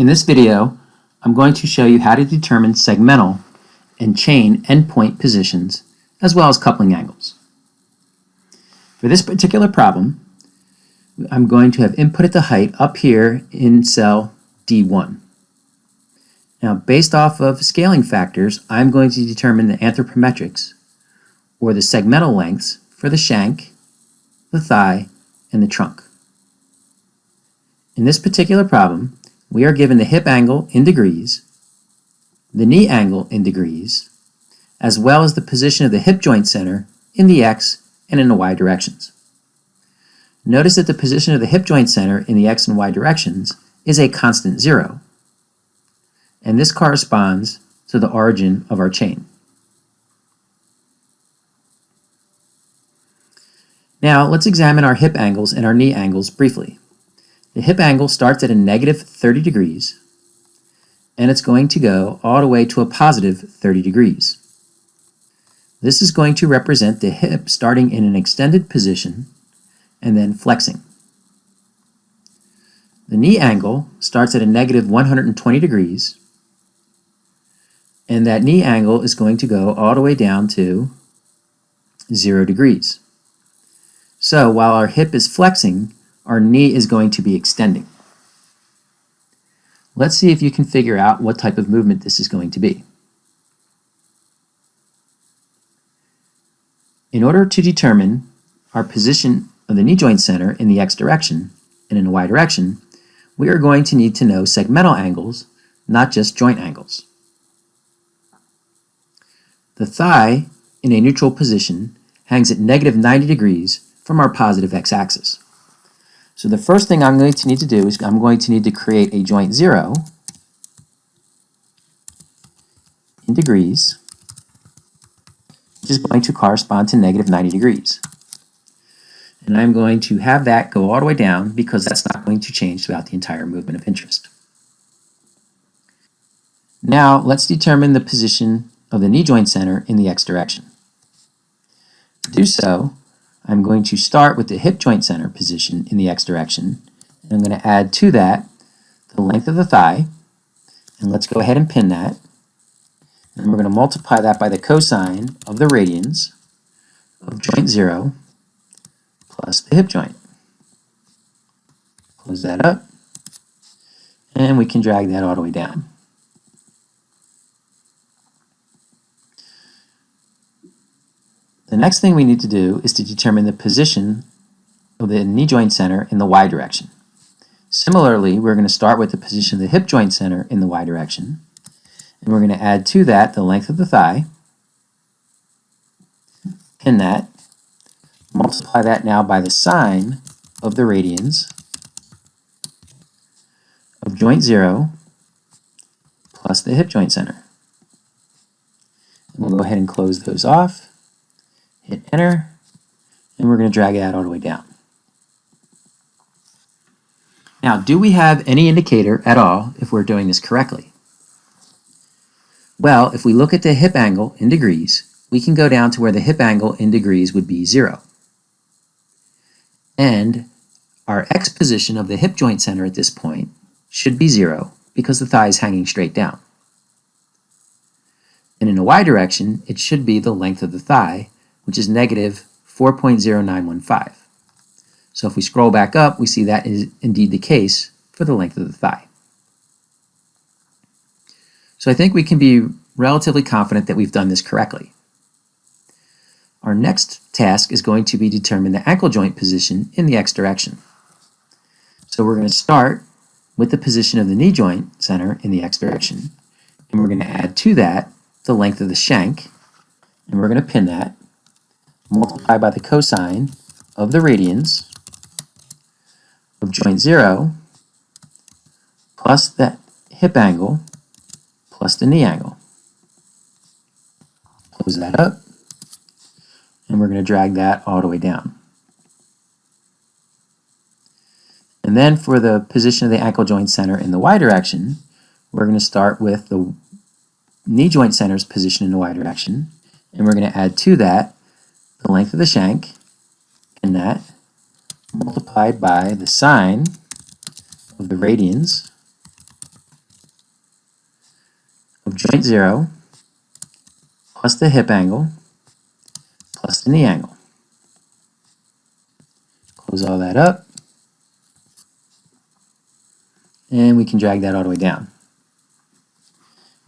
In this video, I'm going to show you how to determine segmental and chain endpoint positions, as well as coupling angles. For this particular problem, I'm going to have inputted the height up here in cell D1. Now, based off of scaling factors, I'm going to determine the anthropometrics, or the segmental lengths, for the shank, the thigh, and the trunk. In this particular problem, we are given the hip angle in degrees, the knee angle in degrees, as well as the position of the hip joint center in the X and in the Y directions. Notice that the position of the hip joint center in the X and Y directions is a constant 0, and this corresponds to the origin of our chain. Now let's examine our hip angles and our knee angles briefly. The hip angle starts at a negative 30 degrees, and it's going to go all the way to a positive 30 degrees. This is going to represent the hip starting in an extended position and then flexing. The knee angle starts at a negative 120 degrees, and that knee angle is going to go all the way down to 0 degrees. So while our hip is flexing, our knee is going to be extending. Let's see if you can figure out what type of movement this is going to be. In order to determine our position of the knee joint center in the X direction and in the Y direction, we are going to need to know segmental angles, not just joint angles. The thigh in a neutral position hangs at negative 90 degrees from our positive x-axis. So the first thing I'm going to need to do is I'm going to need to create a joint 0 in degrees, which is going to correspond to negative 90 degrees. And I'm going to have that go all the way down because that's not going to change throughout the entire movement of interest. Now let's determine the position of the knee joint center in the X direction. To do so, I'm going to start with the hip joint center position in the X direction, and I'm going to add to that the length of the thigh, and let's go ahead and pin that, and we're going to multiply that by the cosine of the radians of joint 0 plus the hip joint. Close that up, and we can drag that all the way down. The next thing we need to do is to determine the position of the knee joint center in the Y direction. Similarly, we're going to start with the position of the hip joint center in the Y direction, and we're going to add to that the length of the thigh, pin that, multiply that now by the sine of the radians of joint 0 plus the hip joint center. And we'll go ahead and close those off. Hit enter, and we're going to drag that all the way down. Now, do we have any indicator at all if we're doing this correctly? Well, if we look at the hip angle in degrees, we can go down to where the hip angle in degrees would be 0. And our X position of the hip joint center at this point should be 0 because the thigh is hanging straight down. And in the Y direction, it should be the length of the thigh, which is negative 4.0915. So if we scroll back up, we see that is indeed the case for the length of the thigh. So I think we can be relatively confident that we've done this correctly. Our next task is going to be determine the ankle joint position in the X direction. So we're going to start with the position of the knee joint center in the X direction, and we're going to add to that the length of the shank, and we're going to pin that, multiply by the cosine of the radians of joint 0 plus the hip angle plus the knee angle. Close that up, and we're going to drag that all the way down. And then for the position of the ankle joint center in the Y direction, we're going to start with the knee joint center's position in the Y direction, and we're going to add to that the length of the shank, and that, multiplied by the sine of the radians of joint 0 plus the hip angle plus the knee angle. Close all that up, and we can drag that all the way down.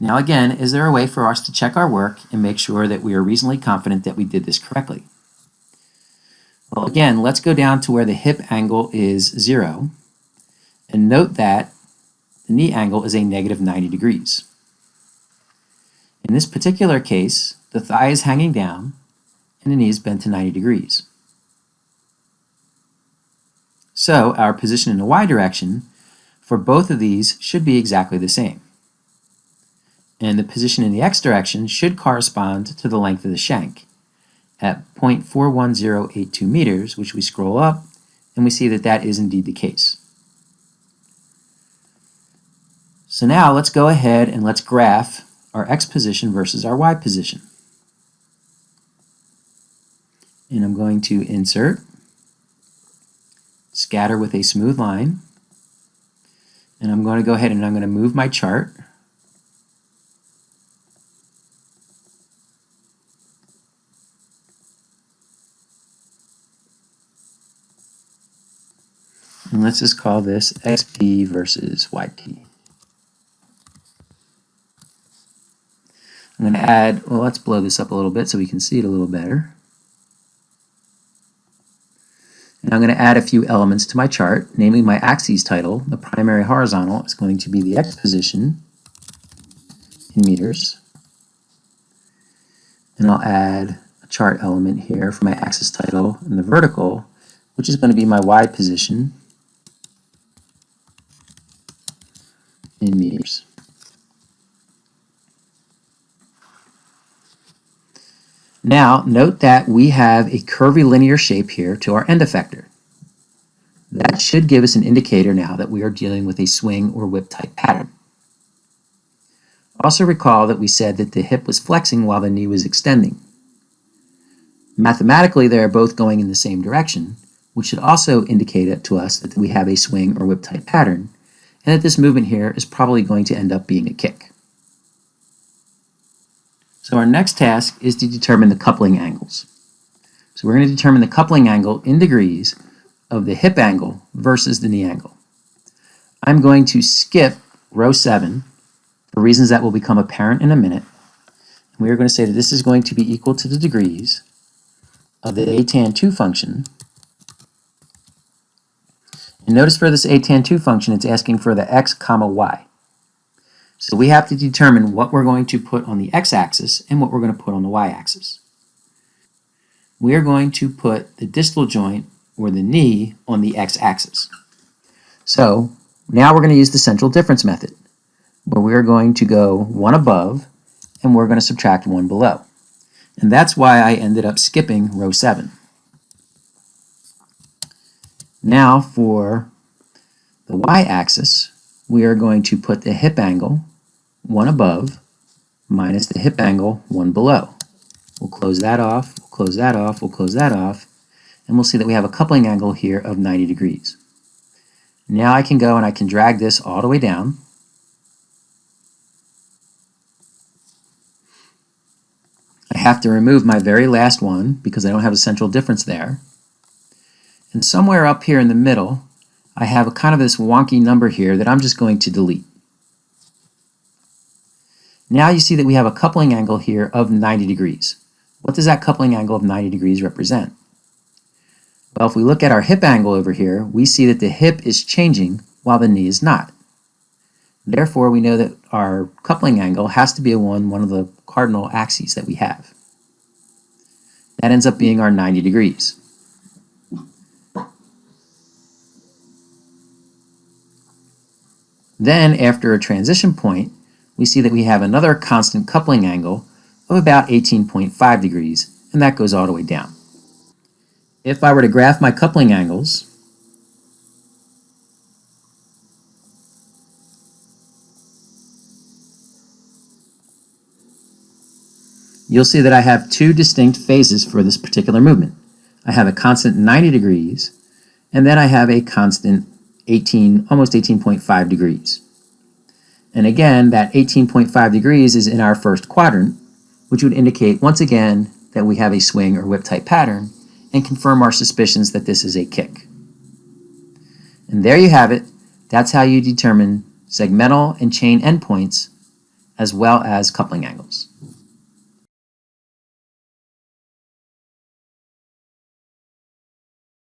Now again, is there a way for us to check our work and make sure that we are reasonably confident that we did this correctly? Well, again, let's go down to where the hip angle is 0, and note that the knee angle is a negative 90 degrees. In this particular case, the thigh is hanging down and the knee is bent to 90 degrees. So our position in the y direction for both of these should be exactly the same. And the position in the x direction should correspond to the length of the shank at 0.41082 meters, which we scroll up, and we see that that is indeed the case. So now let's go ahead and let's graph our x position versus our y position. And I'm going to insert, scatter with a smooth line, and I'm going to go ahead and I'm going to move my chart. And let's just call this XP versus YP. I'm going to add, well, let's blow this up a little bit so we can see it a little better. And I'm going to add a few elements to my chart, namely my axes title. The primary horizontal is going to be the x position in meters. And I'll add a chart element here for my axis title, and the vertical, which is going to be my y position in meters. Now, note that we have a curvilinear shape here to our end effector. That should give us an indicator now that we are dealing with a swing or whip type pattern. Also recall that we said that the hip was flexing while the knee was extending. Mathematically, they are both going in the same direction, which should also indicate to us that we have a swing or whip type pattern, and that this movement here is probably going to end up being a kick. So our next task is to determine the coupling angles. So we're going to determine the coupling angle in degrees of the hip angle versus the knee angle. I'm going to skip row 7 for reasons that will become apparent in a minute. We are going to say that this is going to be equal to the degrees of the atan2 function. And notice for this atan2 function, it's asking for the x comma y. So we have to determine what we're going to put on the x-axis and what we're going to put on the y-axis. We are going to put the distal joint, or the knee, on the x-axis. So now we're going to use the central difference method, where we are going to go one above and we're going to subtract one below. And that's why I ended up skipping row 7. Now for the y-axis, we are going to put the hip angle one above minus the hip angle one below. We'll close that off, we'll close that off, we'll close that off, and we'll see that we have a coupling angle here of 90 degrees. Now I can go and I can drag this all the way down. I have to remove my very last one because I don't have a central difference there. And somewhere up here in the middle, I have a kind of this wonky number here that I'm just going to delete. Now you see that we have a coupling angle here of 90 degrees. What does that coupling angle of 90 degrees represent? Well, if we look at our hip angle over here, we see that the hip is changing while the knee is not. Therefore, we know that our coupling angle has to be one of the cardinal axes that we have. That ends up being our 90 degrees. Then, after a transition point, we see that we have another constant coupling angle of about 18.5 degrees, and that goes all the way down. If I were to graph my coupling angles, you'll see that I have two distinct phases for this particular movement. I have a constant 90 degrees, and then I have a constant almost 18.5 degrees. And again, that 18.5 degrees is in our first quadrant, which would indicate once again that we have a swing or whip type pattern and confirm our suspicions that this is a kick. And there you have it. That's how you determine segmental and chain endpoints as well as coupling angles.